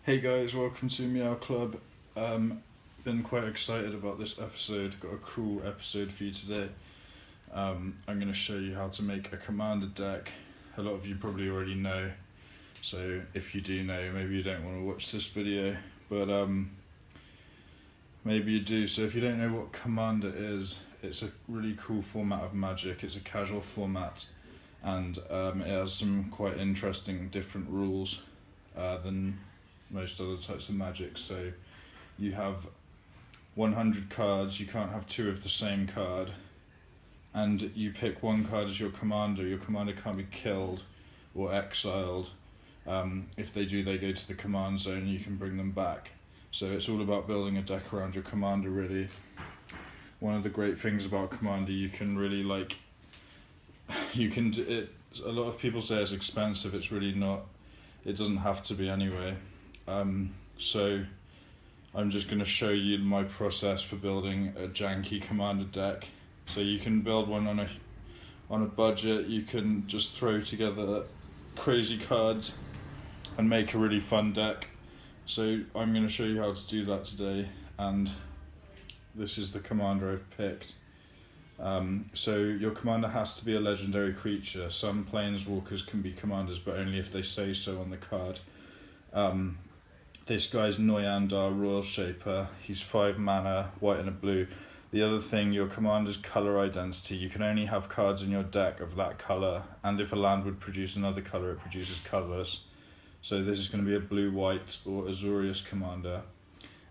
Hey guys, welcome to Meow Club. Been quite excited about this episode. Got a cool episode for you today. I'm going to show you how to make a commander deck. A lot of you probably already know, so if you do know, maybe you don't want to watch this video, but maybe you do. So if you don't know what commander is, it's a really cool format of Magic. It's a casual format, and it has some quite interesting different rules than most other types of Magic. So you have 100 cards, you can't have two of the same card, and you pick one card as your commander. Your commander can't be killed or exiled. If they do, they go to the command zone, you can bring them back. So it's all about building a deck around your commander, really. One of the great things about commander, you can really a lot of people say it's expensive. It's really not. It doesn't have to be anyway. So I'm just going to show you my process for building a janky commander deck. So you can build one on a budget. You can just throw together crazy cards and make a really fun deck. So I'm going to show you how to do that today, and this is the commander I've picked. So your commander has to be a legendary creature. Some planeswalkers can be commanders, but only if they say so on the card. This guy's Noyan Dar, Royal Shaper. He's 5 mana, white and a blue. The other thing, your commander's colour identity. You can only have cards in your deck of that colour, and if a land would produce another colour, it produces colourless. So this is going to be a blue-white or Azorius commander.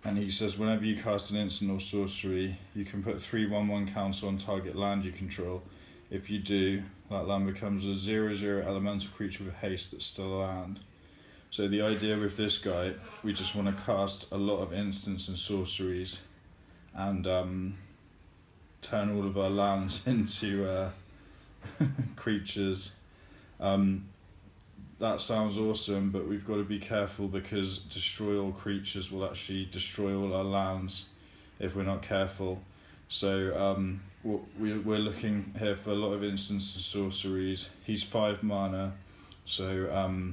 And he says whenever you cast an instant or sorcery, you can put 3/1/1 counter on target land you control. If you do, that land becomes a 0/0 elemental creature with haste that's still a land. So the idea with this guy, we just want to cast a lot of instants and sorceries and turn all of our lands into creatures. That sounds awesome, but we've got to be careful because destroy all creatures will actually destroy all our lands if we're not careful. So we're looking here for a lot of instants and sorceries. He's 5 mana, so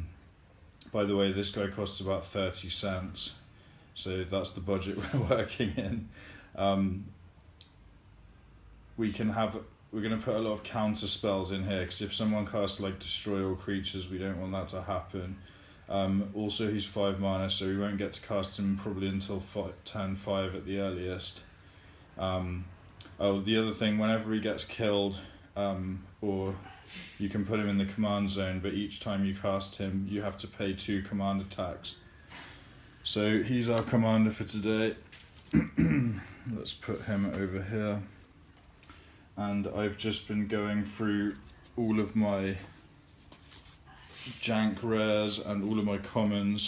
by the way, this guy costs about 30 cents, so that's the budget we're working in. We're going to put a lot of counter spells in here, because if someone casts like destroy all creatures, we don't want that to happen. Also, he's 5 mana, so we won't get to cast him probably until turn 5 at the earliest. The other thing, whenever he gets killed, or you can put him in the command zone, but each time you cast him, you have to pay 2 command attacks. So he's our commander for today. Let's put him over here. And I've just been going through all of my jank rares and all of my commons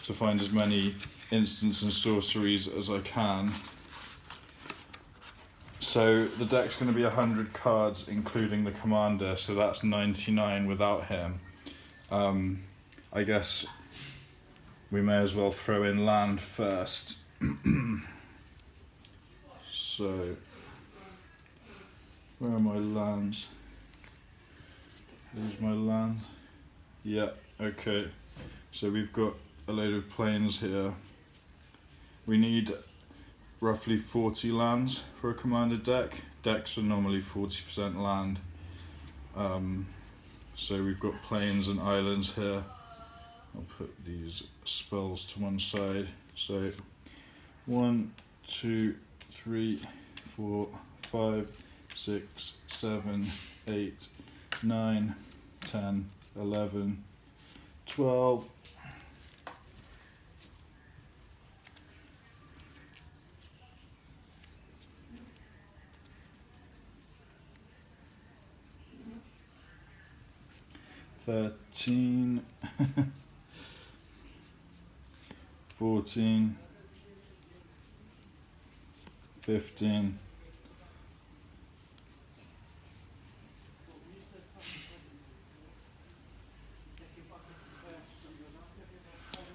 to find as many instants and sorceries as I can. So the deck's going to be 100 cards including the commander, so that's 99 without him. I guess we may as well throw in land first. So where are my lands? There's my land. Yeah, okay. So we've got a load of plains here. We need roughly 40 lands for a commander deck. Decks are normally 40% land. So we've got plains and islands here. I'll put these spells to one side. So 1, 2, 3, 4, 5, 6, 7, 8, 9, 10, 11, 12. Thirteen, 14, 15,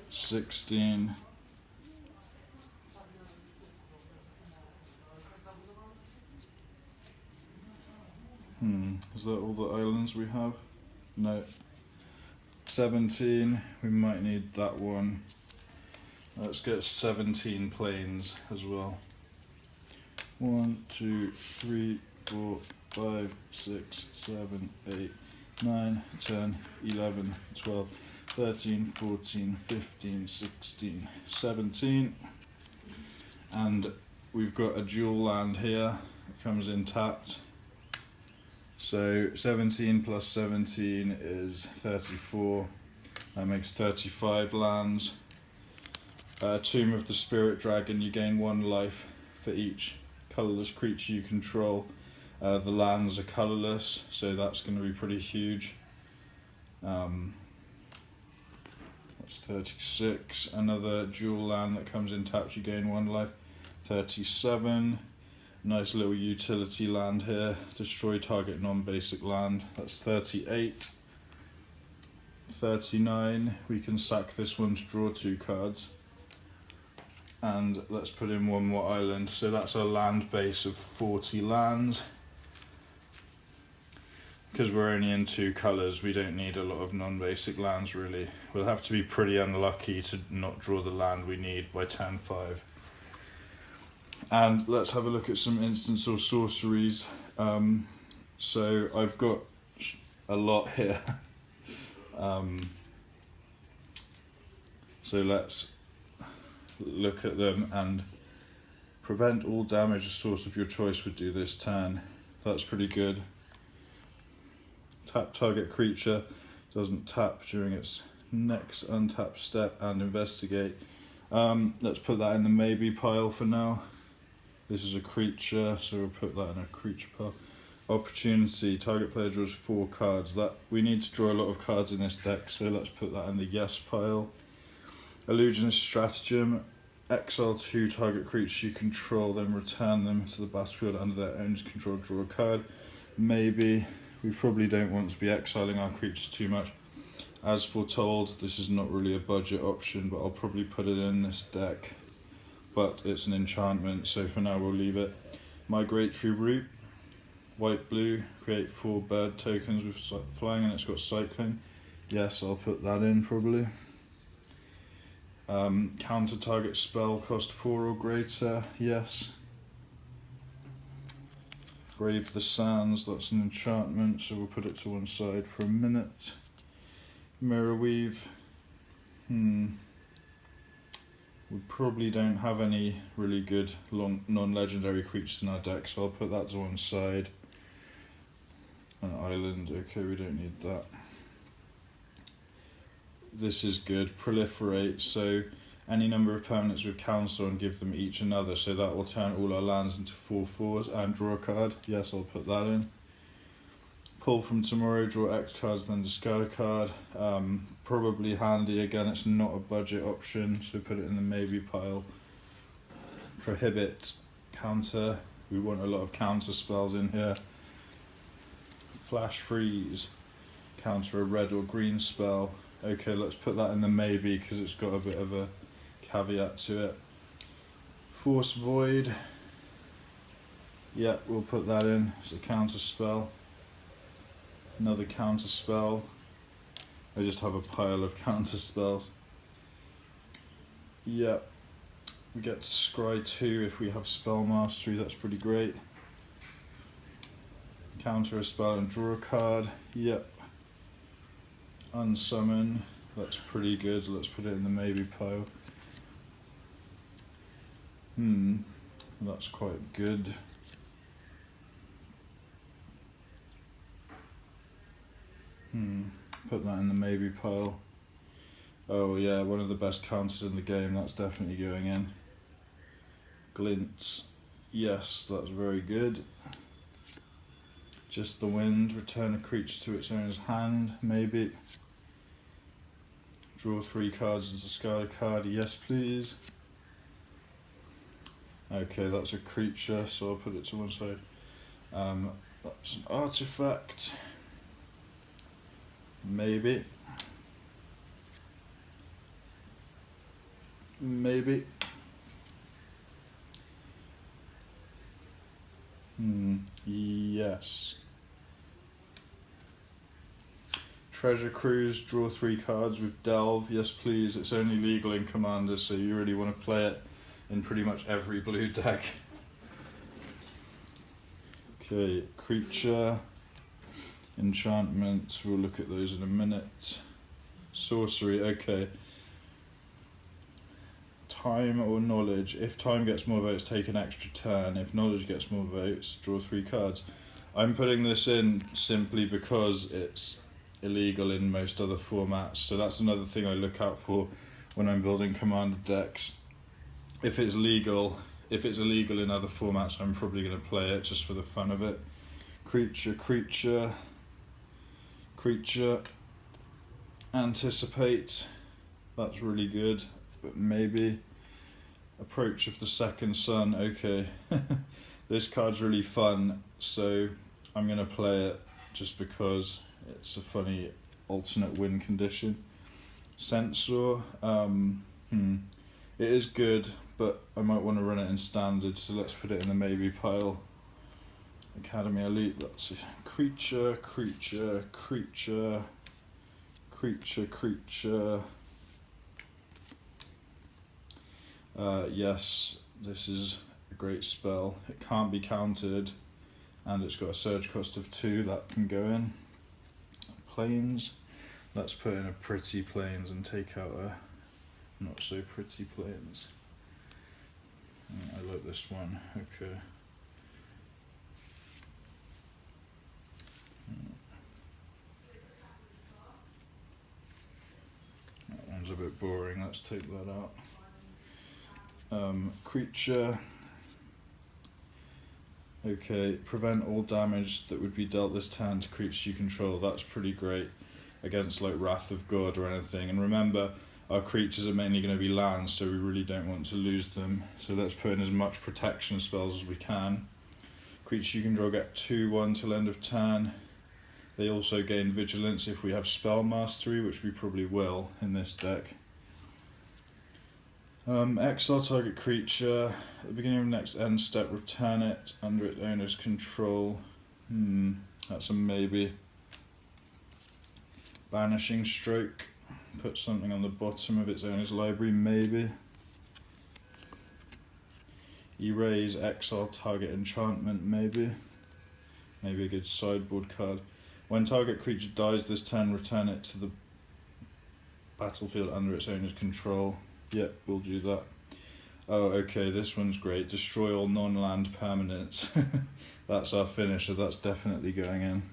16, 'Is that all the islands we have? No. 17, we might need that one. Let's get 17 planes as well. 1, 2, 3, 4, 5, 6, 7, 8, 9, 10, 11, 12, 13, 14, 15, 16, 17. And we've got a dual land here. It comes in tapped. So 17 plus 17 is 34. That makes 35 lands. Tomb of the Spirit Dragon, you gain 1 life for each colourless creature you control. The lands are colourless, so that's going to be pretty huge. That's 36. Another dual land that comes in tapped, you gain 1 life. 37. Nice little utility land here. Destroy target non-basic land. That's 38. 39. We can sack this one to draw 2 cards. And let's put in 1 more island. So that's a land base of 40 lands. Because we're only in 2 colours, we don't need a lot of non-basic lands really. We'll have to be pretty unlucky to not draw the land we need by turn 5. And let's have a look at some instants or sorceries. So I've got a lot here. So let's look at them. And prevent all damage a source of your choice would do this turn. That's pretty good. Tap target creature, doesn't tap during its next untap step, and investigate. Let's put that in the maybe pile for now. This is a creature, so we'll put that in a creature pile. Opportunity, target player draws 4 cards. That we need to draw a lot of cards in this deck, so let's put that in the yes pile. Illusionist Stratagem, exile 2 target creatures you control, then return them to the battlefield under their owner's control, draw a card. Maybe. We probably don't want to be exiling our creatures too much. As foretold, this is not really a budget option, but I'll probably put it in this deck. But it's an enchantment, so for now we'll leave it. Migratory Route, white blue, create 4 bird tokens with flying, and it's got cycling. Yes, I'll put that in probably. Counter target spell, cost 4 or greater. Yes. Brave the Sands, that's an enchantment, so we'll put it to one side for a minute. Mirror Weave. We probably don't have any really good non-legendary creatures in our deck, so I'll put that to one side. An island, okay, we don't need that. This is good. Proliferate, so any number of permanents with counter and give them each another, so that will turn all our lands into 4/4s and draw a card. Yes, I'll put that in. Pull from tomorrow, draw X cards, then discard a card. Probably handy. Again, it's not a budget option, so put it in the maybe pile. Prohibit, counter. We want a lot of counter spells in here. Flash freeze, counter a red or green spell. Okay, let's put that in the maybe because it's got a bit of a caveat to it. Force Void. Yep, we'll put that in. It's a counter spell. Another counter spell. I just have a pile of counter spells. Yep. We get to scry 2 if we have spell mastery, that's pretty great. Counter a spell and draw a card. Yep. Unsummon. That's pretty good. So let's put it in the maybe pile. That's quite good. Put that in the maybe pile. Oh yeah, one of the best counters in the game. That's definitely going in. Glint. Yes, that's very good. Just the Wind. Return a creature to its owner's hand. Maybe. Draw 3 cards and discard a card. Yes, please. Okay, that's a creature, so I'll put it to one side. That's an artifact. Maybe. Maybe. Yes. Treasure Cruise, draw 3 cards with Delve, yes please. It's only legal in Commander, so you really want to play it in pretty much every blue deck. Okay, creature, enchantments, we'll look at those in a minute. Sorcery, okay. Time or knowledge. If time gets more votes, take an extra turn. If knowledge gets more votes, draw 3 cards. I'm putting this in simply because it's illegal in most other formats, so that's another thing I look out for when I'm building Commander decks. If it's illegal in other formats, I'm probably going to play it just for the fun of it. Creature, creature, creature, anticipate, that's really good, but maybe approach of the second sun, okay. This card's really fun, so I'm going to play it just because it's a funny alternate win condition. Censor, it is good, but I might want to run it in standard, so let's put it in the maybe pile. Academy Elite, let's see. Creature, creature, creature, creature, creature. Yes, this is a great spell. It can't be countered, and it's got a surge cost of 2 that can go in. Plains, let's put in a pretty plains and take out a not so pretty plains. I like this one, okay. That one's a bit boring, let's take that out. Creature, okay, prevent all damage that would be dealt this turn to creatures you control. That's pretty great against like Wrath of God or anything, and remember our creatures are mainly going to be lands, so we really don't want to lose them, so let's put in as much protection spells as we can. Creatures you can draw get 2/1 till end of turn. They also gain vigilance if we have spell mastery, which we probably will in this deck. Exile target creature. At the beginning of the next end step, return it under its owner's control. That's a maybe. Banishing Stroke. Put something on the bottom of its owner's library, maybe. Erase, exile target enchantment, maybe. Maybe a good sideboard card. When target creature dies this turn, return it to the battlefield under its owner's control. Yep, we'll do that. Oh, okay, this one's great. Destroy all non-land permanents. That's our finisher, that's definitely going in.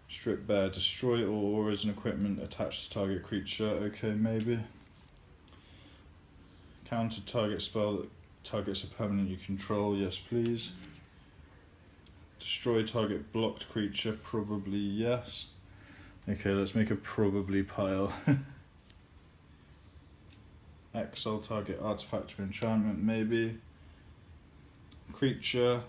Strip Bear, destroy all auras and equipment attached to target creature. Okay, maybe. Counter target spell that targets a permanent you control. Yes, please. Destroy target blocked creature. Probably yes. Okay, let's make a probably pile. Exile target artifact or enchantment, maybe. Creature.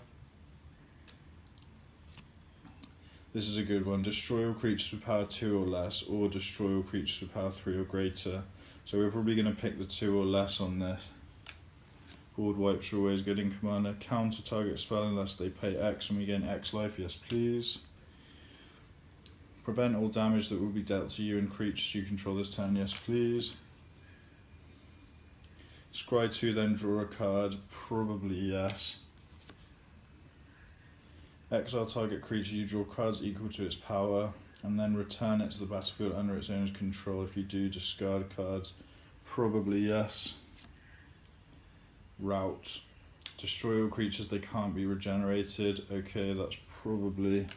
This is a good one. Destroy all creatures with power 2 or less, or destroy all creatures with power 3 or greater. So we're probably going to pick the 2 or less on this. Board wipes are always good in Commander. Counter target spell unless they pay X and we gain X life. Yes, please. Prevent all damage that will be dealt to you and creatures you control this turn. Yes, please. Scry 2, then draw a card. Probably yes. Exile target creature, you draw cards equal to its power, and then return it to the battlefield under its owner's control. If you do, discard cards. Probably yes. Route. Destroy all creatures, they can't be regenerated. Okay, that's probably.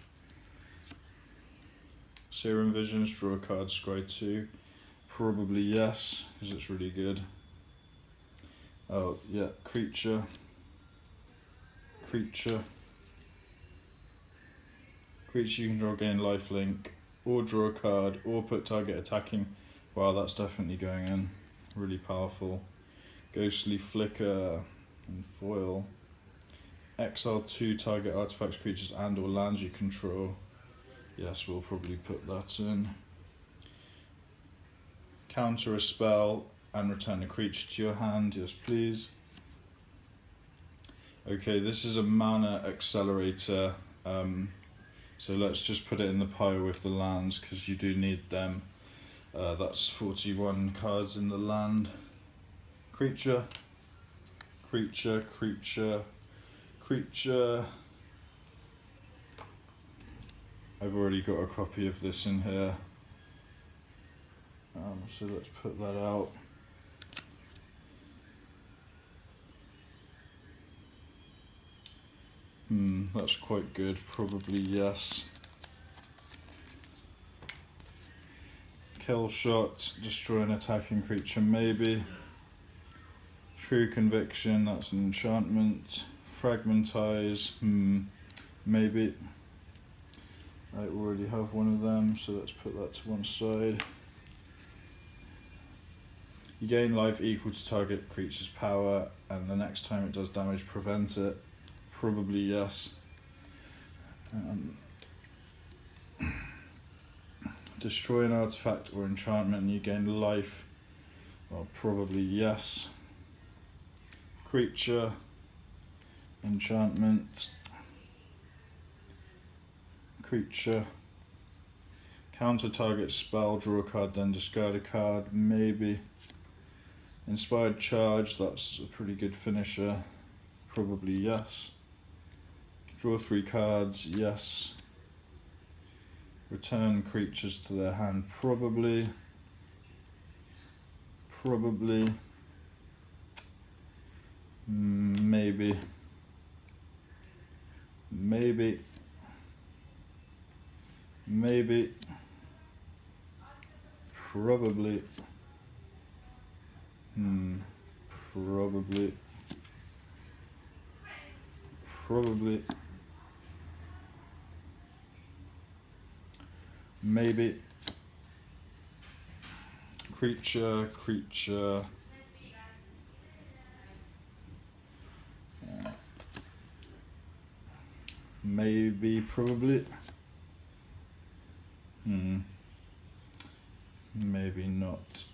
Serum Visions, draw a card, scry 2. Probably yes, because it's really good. Oh, yeah, creature. Creature. Creature you can draw, gain lifelink, or draw a card, or put target attacking. Wow, that's definitely going in. Really powerful. Ghostly Flicker and foil. Exile 2 target artifacts, creatures and or lands you control. Yes, we'll probably put that in. Counter a spell and return a creature to your hand. Yes, please. Okay, this is a mana accelerator. So let's just put it in the pile with the lands, because you do need them. That's 41 cards in the land. Creature, creature, creature, creature. I've already got a copy of this in here. So let's put that out. That's quite good, probably yes. Kill shot, destroy an attacking creature, maybe. True conviction, that's an enchantment. Fragmentize, maybe. I already have one of them, so let's put that to one side. You gain life equal to target creature's power, and the next time it does damage, prevent it. Probably yes. Destroy an artifact or enchantment and you gain life. Well, probably yes. Creature, enchantment, creature. Counter target spell, draw a card, then discard a card, maybe. Inspired charge, that's a pretty good finisher. Probably yes. Draw 3 cards, yes. Return creatures to their hand, probably. Probably. Maybe. Maybe. Maybe. Probably. Probably. Probably. Maybe. Creature, creature. Maybe, probably. Maybe not.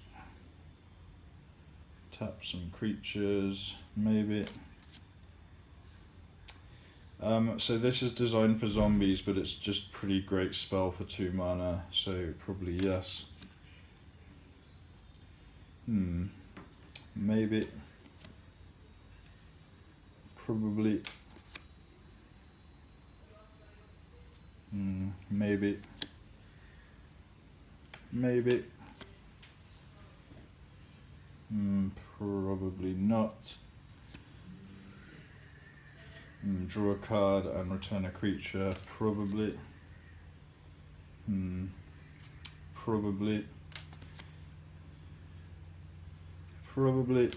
Tap some creatures, maybe. So this is designed for zombies, but it's just pretty great spell for 2 mana, so probably yes. Maybe. Probably. Maybe. Maybe. Probably not. Draw a card and return a creature, probably. Probably. Probably.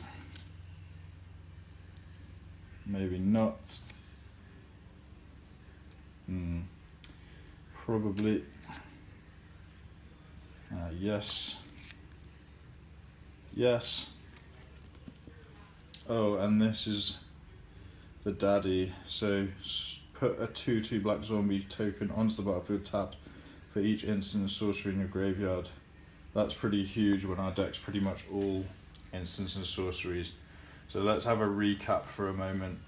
Maybe not. Probably. Yes. Yes. Oh, and this is the daddy. So put a 2/2 black zombie token onto the battlefield tapped for each instant and sorcery in your graveyard. That's pretty huge when our deck's pretty much all instants and sorceries. So let's have a recap for a moment.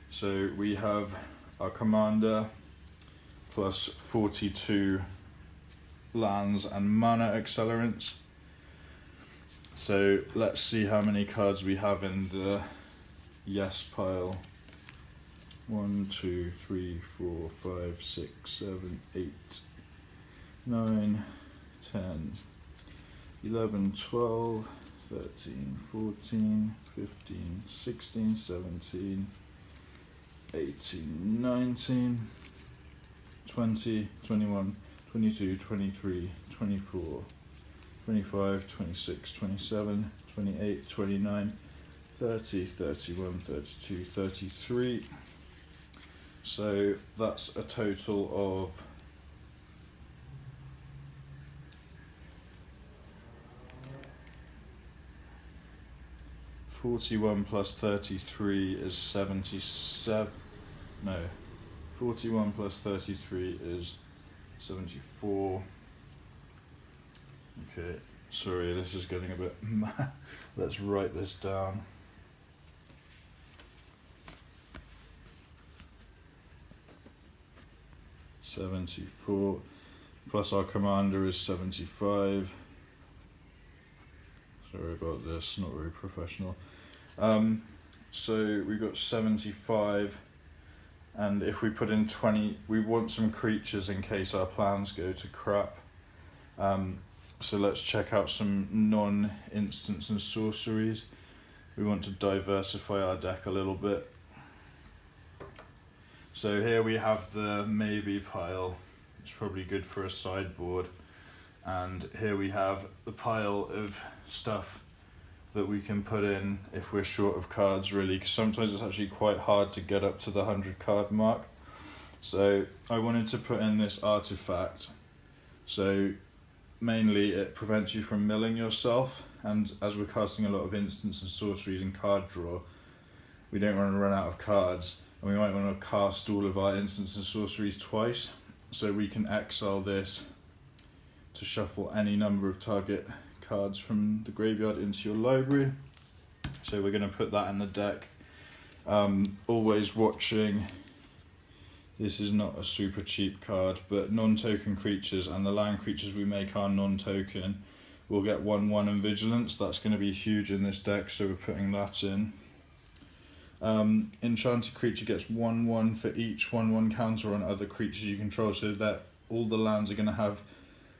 So we have our commander plus 42 lands and mana accelerants. So let's see how many cards we have in the yes pile. 1, 2, 3, 4, 5, 6, 7, 8, 9, 10, 11, 12, 13, 14, 15, 16, 17, 18, 19, 20, 21, 22, 23, 24, 25, 26, 27, 28, 29, 30, 31, 32, 33. So that's a total of 41 plus 33 is 77. No, 41 plus 33 is 74. Okay, sorry, this is getting a bit mad. Let's write this down. 74, plus our commander is 75. Sorry about this, not very professional. So we got 75, and if we put in 20, we want some creatures in case our plans go to crap. So let's check out some non-instants and sorceries. We want to diversify our deck a little bit. So here we have the maybe pile. It's probably good for a sideboard. And here we have the pile of stuff that we can put in if we're short of cards, really, because sometimes it's actually quite hard to get up to the 100 card mark. So I wanted to put in this artifact. So mainly it prevents you from milling yourself, and as we're casting a lot of instants and sorceries and card draw, we don't want to run out of cards, and we might want to cast all of our instants and sorceries twice. So we can exile this to shuffle any number of target cards from the graveyard into your library. So we're going to put that in the deck. Always watching, this is not a super cheap card, but non-token creatures, and the land creatures we make are non-token, will get 1/1 and vigilance. That's going to be huge in this deck, so we're putting that in. Enchanted creature gets 1/1 for each 1/1 counter on other creatures you control, so that all the lands are going to have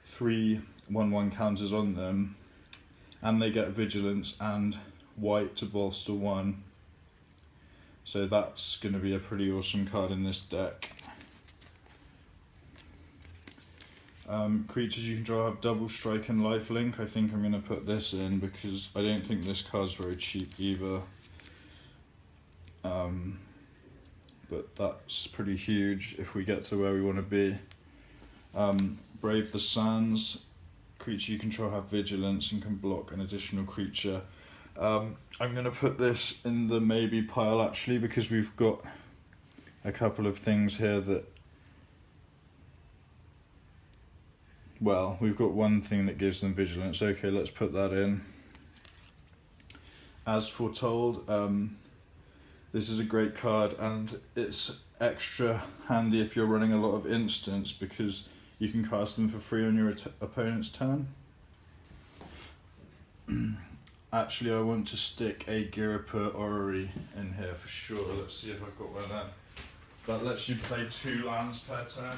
3 1/1 counters on them, and they get vigilance and white to bolster 1. So that's going to be a pretty awesome card in this deck. Creatures you control have double strike and lifelink. I think I'm going to put this in because I don't think this card's very cheap either. But that's pretty huge if we get to where we want to be. Brave the Sands. Creature you control have vigilance and can block an additional creature. I'm going to put this in the maybe pile actually, because we've got a couple of things here that, well, we've got one thing that gives them vigilance. Okay, let's put that in. As foretold, this is a great card, and it's extra handy if you're running a lot of instants because you can cast them for free on your opponent's turn. Actually, I want to stick a Girapur Orrery in here for sure. Let's see if I've got one then. That lets you play 2 lands per turn.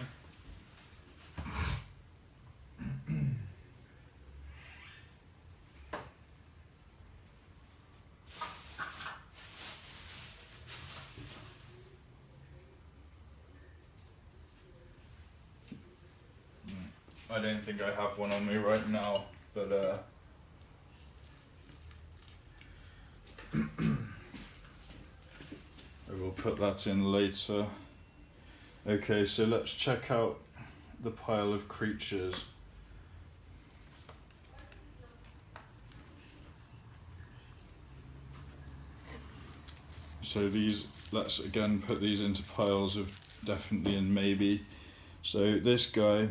I don't think I have one on me right now, but I will put that in later. Okay, so let's check out the pile of creatures. So these, let's again put these into piles of definitely and maybe. So this guy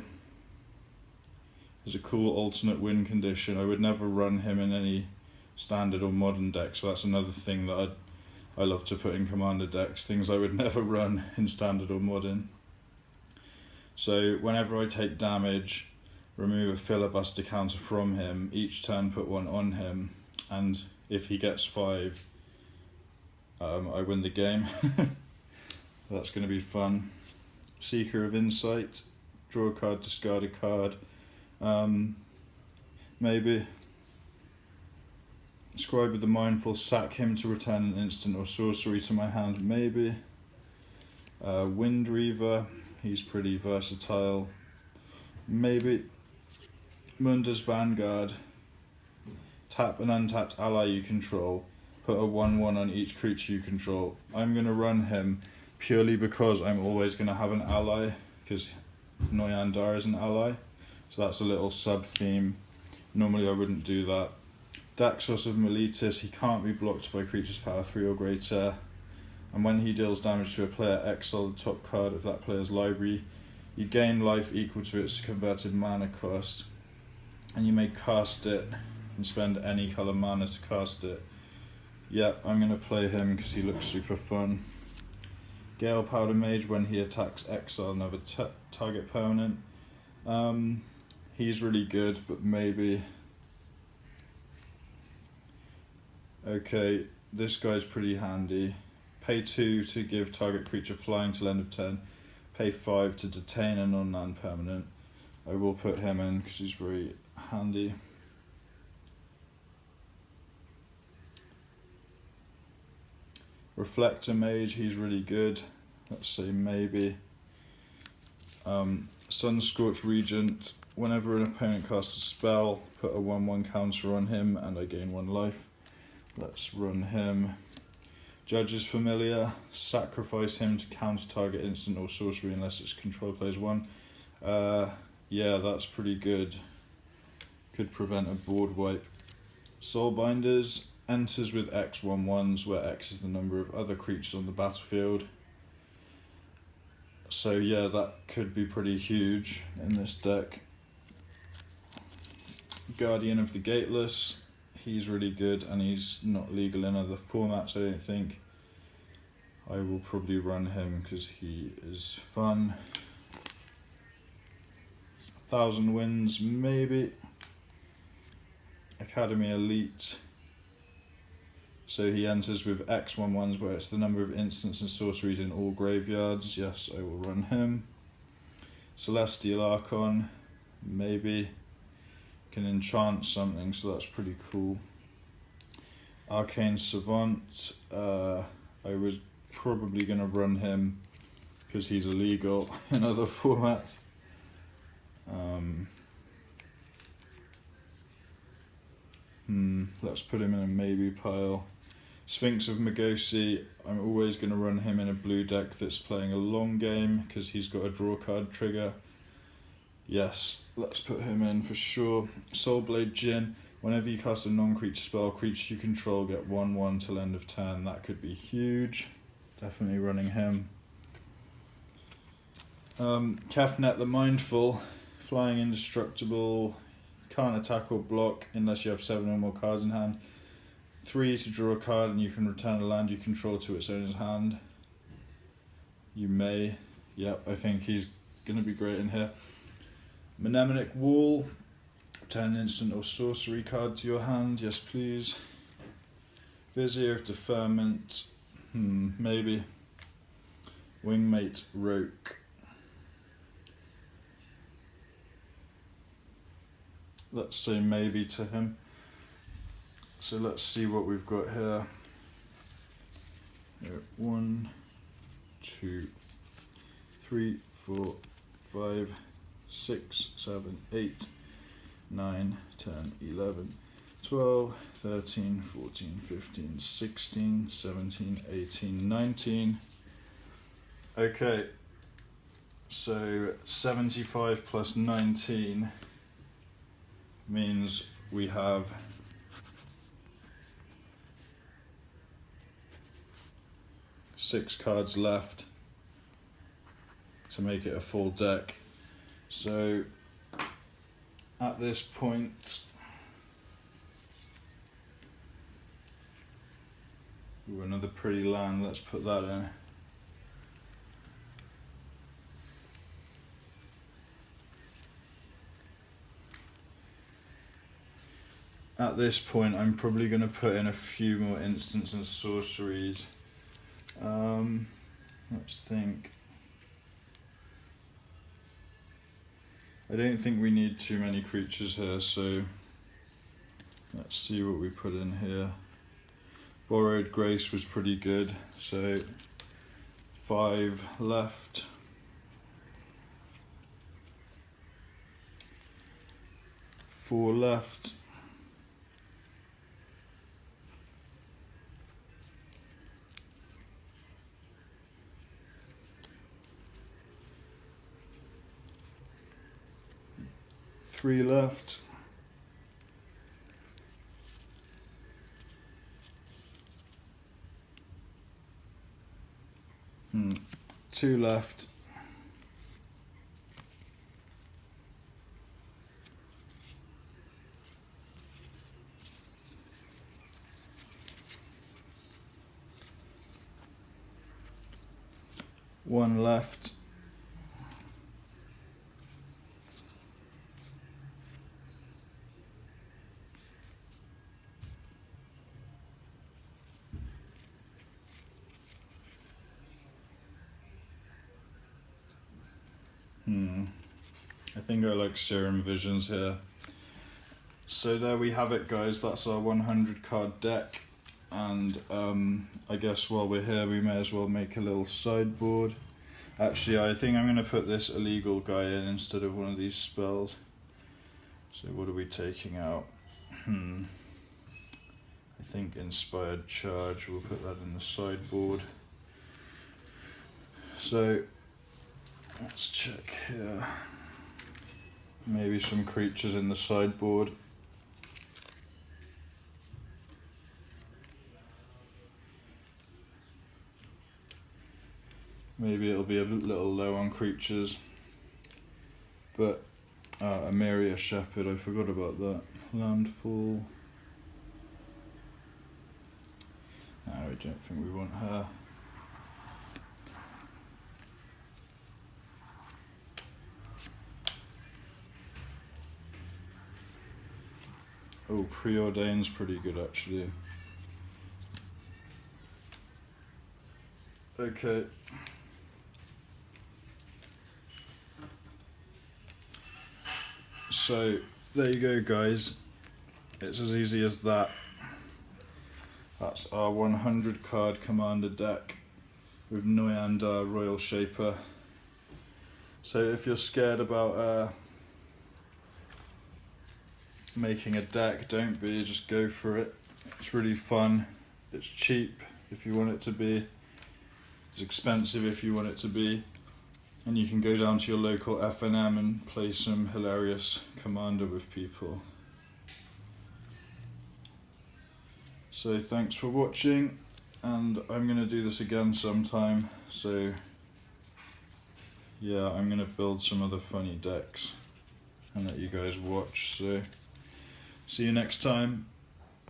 is a cool alternate win condition. I would never run him in any standard or modern deck, so that's another thing that I love to put in commander decks, things I would never run in standard or modern. So whenever I take damage, remove a filibuster counter from him, each turn put 1 on him, and if he gets 5, I win the game. That's going to be fun. Seeker of Insight, draw a card, discard a card. Maybe. Scribe of the Mindful, sack him to return an instant or sorcery to my hand, maybe. Wind Reaver, he's pretty versatile, maybe. Munda's Vanguard, tap an untapped ally you control, put a 1/1 on each creature you control. I'm going to run him purely because I'm always going to have an ally, because Noyan Dar is an ally. So that's a little sub-theme. Normally I wouldn't do that. Daxos of Miletus, he can't be blocked by creatures power 3 or greater. And when he deals damage to a player, exile the top card of that player's library. You gain life equal to its converted mana cost. And you may cast it and spend any colour mana to cast it. Yep, I'm going to play him because he looks super fun. Gale Powder Mage, when he attacks, exile another target permanent. He's really good, but maybe. Okay, this guy's pretty handy. Pay 2 to give target creature flying till end of turn. Pay 5 to detain a non-land permanent. I will put him in because he's very handy. Reflector Mage, he's really good. Let's say maybe. Sunscorch Regent, whenever an opponent casts a spell, put a 1/1 counter on him and I gain 1 life. Let's run him. Judge's Familiar, sacrifice him to counter target instant or sorcery unless its control plays 1. Yeah, that's pretty good. Could prevent a board wipe. Soulbinders, enters with X 1/1s, where X is the number of other creatures on the battlefield. So yeah, that could be pretty huge in this deck. Guardian of the Gateless, he's really good and he's not legal in other formats, I don't think. I will probably run him because he is fun. 1,000 Winds, maybe. Academy Elite. So he enters with X 1/1s, where it's the number of instants and sorceries in all graveyards. Yes, I will run him. Celestial Archon, maybe. Can enchant something, so that's pretty cool. Arcane Savant, I was probably going to run him because he's illegal in other formats. Let's put him in a maybe pile. Sphinx of Magosi, I'm always going to run him in a blue deck that's playing a long game because he's got a draw card trigger. Yes, let's put him in for sure. Soulblade Djinn, whenever you cast a non-creature spell, creature you control get 1/1 till end of turn. That could be huge. Definitely running him. Kefnet the Mindful, flying indestructible, can't attack or block unless you have 7 or more cards in hand. 3 to draw a card and you can return a land you control to its owner's hand. You may. Yep, I think he's going to be great in here. Mnemonic Wall, return an instant or sorcery card to your hand. Yes, please. Vizier of Deferment, maybe. Wingmate Roke. Let's say maybe to him. So let's see what we've got here. 1, 2, 3, 4, 5, 6, 7, 8, 9, 10, 11, 12, 13, 14, 15, 16, 17, 18, 19. Okay, so 75 plus 19 means we have 6 cards left to make it a full deck. So at this point, ooh, another pretty land, let's put that in. At this point, I'm probably going to put in a few more instants and sorceries. Let's think. I don't think we need too many creatures here, so let's see what we put in here. Borrowed Grace was pretty good, so 5 left. Four left. Three left. Two left. One left. I think I like Serum Visions here. So there we have it, guys. That's our 100 card deck. And I guess while we're here, we may as well make a little sideboard. Actually, I think I'm going to put this illegal guy in instead of one of these spells. So what are we taking out? I think Inspired Charge. We'll put that in the sideboard. So let's check here. Maybe some creatures in the sideboard. Maybe it'll be a little low on creatures. But Amiria Shepherd, I forgot about that. Landfall. No, I don't think we want her. Oh, Preordain's pretty good actually. Okay. So there you go, guys. It's as easy as that. That's our 100 card commander deck with Noyan Dar Royal Shaper. So if you're scared about making a deck, don't be, just go for it. It's really fun. It's cheap if you want it to be. It's expensive if you want it to be. And you can go down to your local FNM and play some hilarious Commander with people. So thanks for watching, and I'm going to do this again sometime. So yeah, I'm going to build some other funny decks and let you guys watch. So see you next time.